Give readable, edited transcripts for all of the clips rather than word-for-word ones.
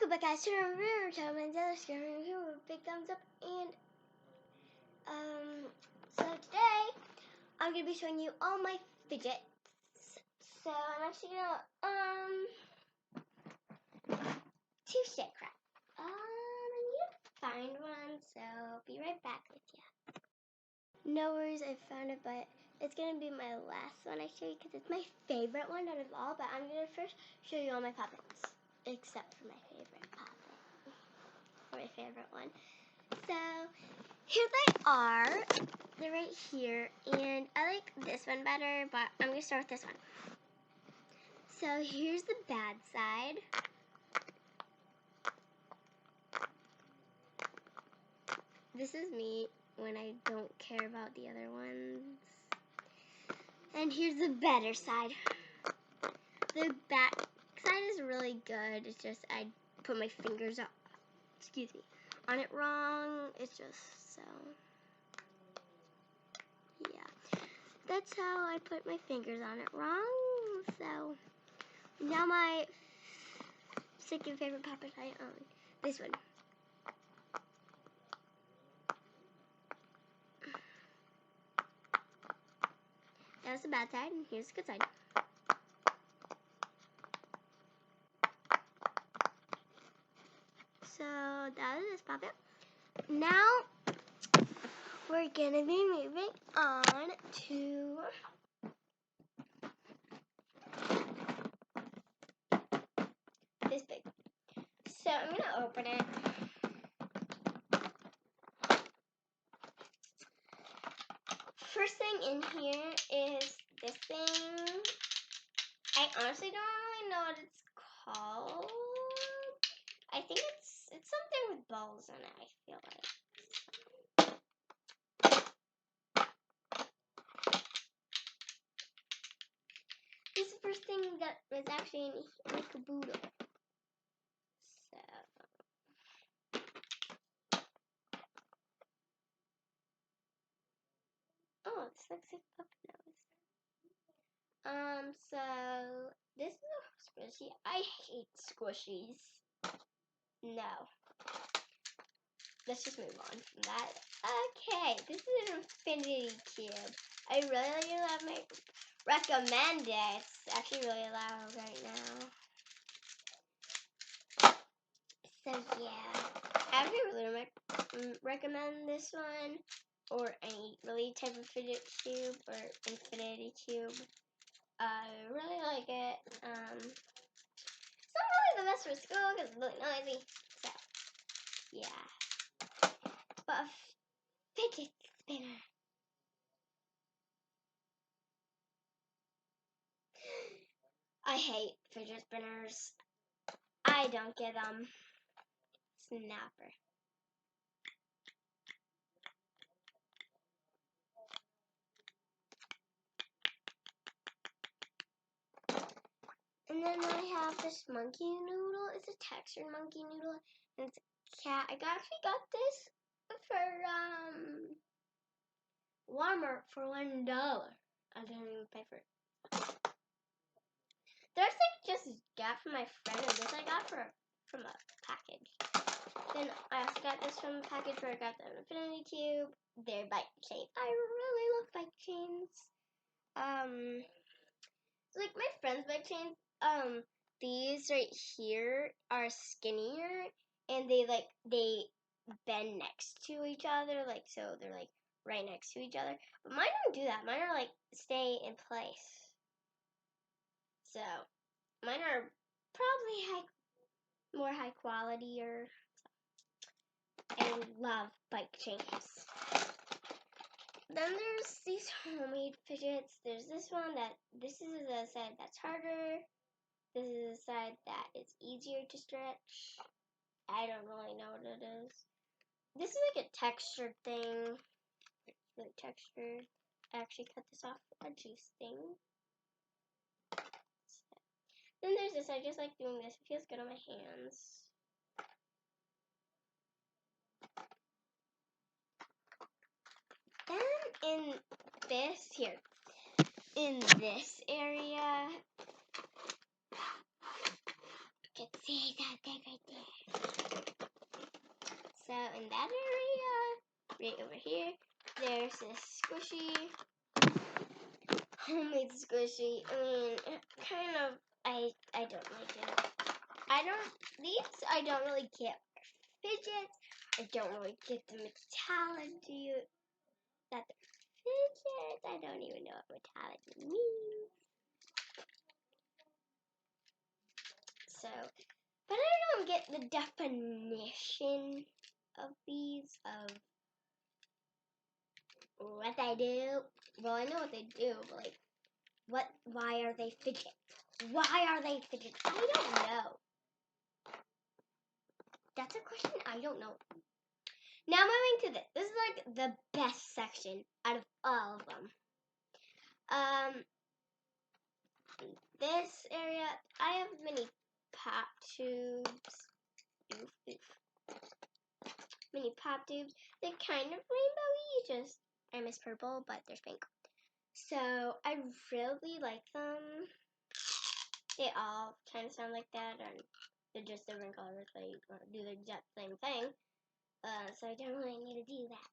Welcome back, guys, to the review channel. My dad's gonna review with a big thumbs up. And so today I'm gonna be showing you all my fidgets. So I'm actually gonna two shit crap. I need to find one, so I'll be right back with you. No worries, I found it, but it's gonna be my last one I show you because it's my favorite one out of all. But I'm gonna first show you all my puppets, except for my favorite puppet. My favorite one. So here they are. They're right here, and I like this one better, but I'm gonna start with this one. So here's the bad side. This is me when I don't care about the other ones. And here's the better side. The back side is really good. It's just I put my fingers up. Excuse me, on it wrong. It's just so, yeah. That's how I put my fingers on it wrong. So now my second favorite puppet I own, this one. That was the bad side, and here's the good side. So that is this puppet. Now we're gonna be moving on to this big. So I'm gonna open it. First thing in here is this thing. I honestly don't really know what it's called. I think it's something with balls in it, I feel like. This is the first thing that was actually in a caboodle. So oh, it's like a puppet nose. So this is a squishy. I hate squishies. No. Let's just move on from that. Okay, this is an infinity cube. I really recommend it. It's actually really loud right now. So yeah, I would really recommend this one or any really type of fidget cube or infinity cube. I really like it. It's not really the best for school because it's really noisy. So yeah, but a fidget spinner. I hate fidget spinners. I don't get them. Snapper. And then I have this monkey noodle. It's a textured monkey noodle. And it's a cat. I actually got this for Walmart for $1. I didn't even pay for it. The rest I just got from my friend, and this I got from a package. Then I also got this from a package where I got the infinity cube. They're bike chain. I really love bike chains. Like my friend's bike chains. These right here are skinnier, and they bend next to each other, like so they're like right next to each other. But mine don't do that. Mine are like stay in place. So mine are probably more high quality. Or I love bike chains. Then there's these homemade fidgets. There's this one this is the side that's harder. This is the side that is easier to stretch. I don't really know what it is. This is like a textured thing. It's really textured. I actually cut this off a juice thing. Then there's this. I just like doing this. It feels good on my hands. Then in this area, you can see something right there. So in that area, right over here, there's this squishy, homemade squishy. I mean, kind of, I don't like it. I don't really get fidgets. I don't really get the mentality that the fidgets. I don't even know what mentality means. So, but I don't get the definition of these, of what they do. Well, I know what they do, but like, why are they fidgets? Why are they fidgets? I don't know. That's a question I don't know. Now moving to this. This is like the best section out of all of them. This area, I have mini pop tubes. Mini pop tubes. They're kind of rainbowy, just I miss purple, but there's pink. So I really like them. They all kind of sound like that, and they're just different colors. They do the exact same thing. So I don't really need to do that.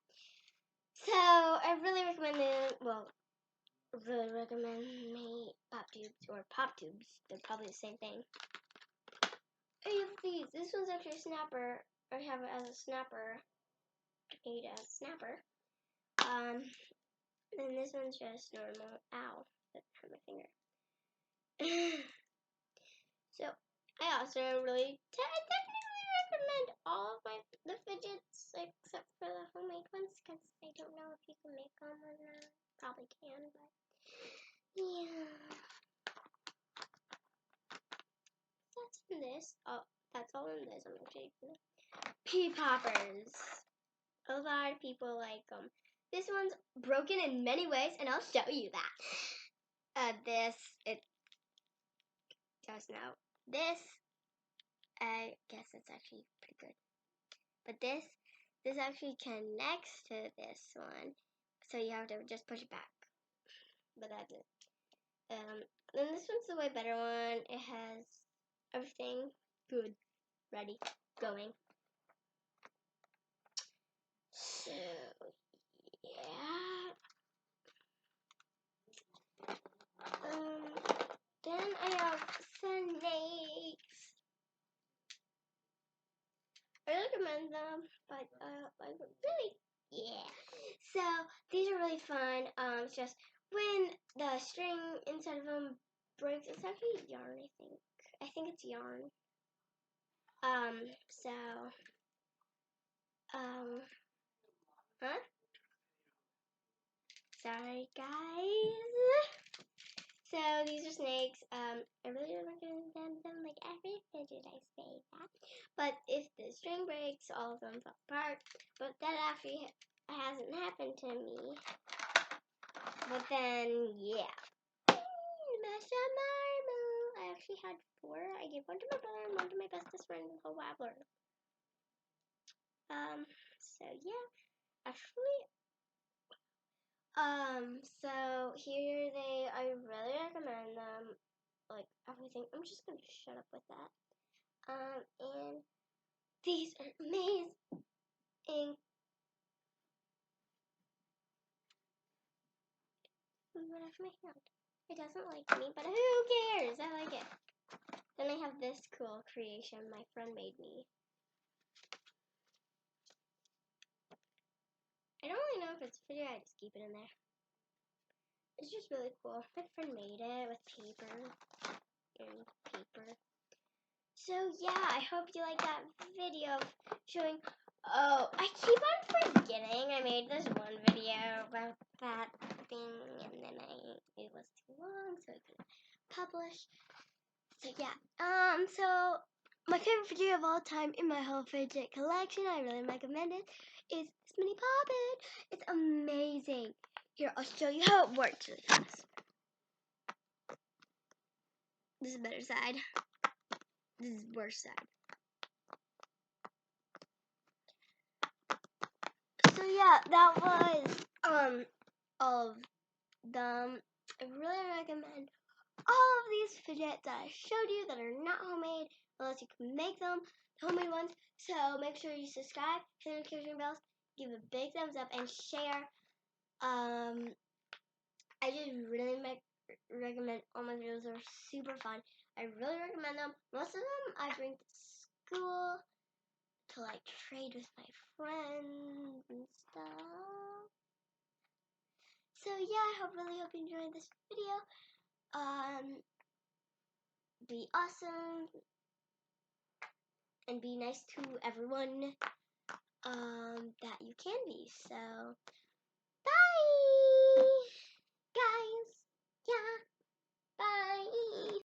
So I really recommend it. Well, really recommend me pop tubes or pop tubes. They're probably the same thing. I have these. This one's actually a snapper. I have it as a snapper. I made a snapper. And this one's just normal. Ow, that hurt my finger. So I also really technically recommend all of the fidgets except for the homemade ones, because I don't know if you can make them or not. Probably can, but yeah. That's in this. Oh, that's all in this. I'm gonna show you pea poppers. A lot of people like them. This one's broken in many ways, and I'll show you that. It does now. This, I guess it's actually pretty good. But this actually connects to this one, so you have to just push it back. But that's it. Then this one's the way better one. It has everything good, ready, going. So yeah. Then I have snakes. I recommend them, but like really, yeah. So these are really fun. It's just when the string inside of them breaks, it's actually yarn. I think it's yarn. So huh? Sorry, guys. So these are snakes. I really don't recommend them like every fidget. I say that. But if the string breaks, all of them fall apart. But that actually hasn't happened to me. But then, yeah. I actually had 4. I gave one to my brother and one to my bestest friend, the whole Wobbler. So yeah. Actually, so here I really recommend them. Like everything. I'm just gonna shut up with that. And these are amazing. Right off my hand. It doesn't like me, but who cares? I like it. Then I have this cool creation my friend made me. I don't really know if it's pretty. I just keep it in there. It's just really cool. My friend made it with paper and paper. So yeah, I hope you like that video showing. Oh, I keep on forgetting. I made this one video about that thing, and then it was too long, so I couldn't publish. So yeah, so my favorite video of all time in my whole fidget collection, I really recommend it, is this mini poppet. It's amazing. Here, I'll show you how it works really fast. This is the better side. This is the worst side. So yeah, that was all of them. I really recommend all of these fidgets that I showed you that are not homemade. what else you can make them, the homemade ones. So make sure you subscribe, hit the notification bells, give a big thumbs up, and share. I just really recommend all my videos. Are super fun. I really recommend them. Most of them I bring to school to like trade with my friends and stuff. So yeah, I really hope you enjoyed this video. Be awesome and be nice to everyone that you can be. So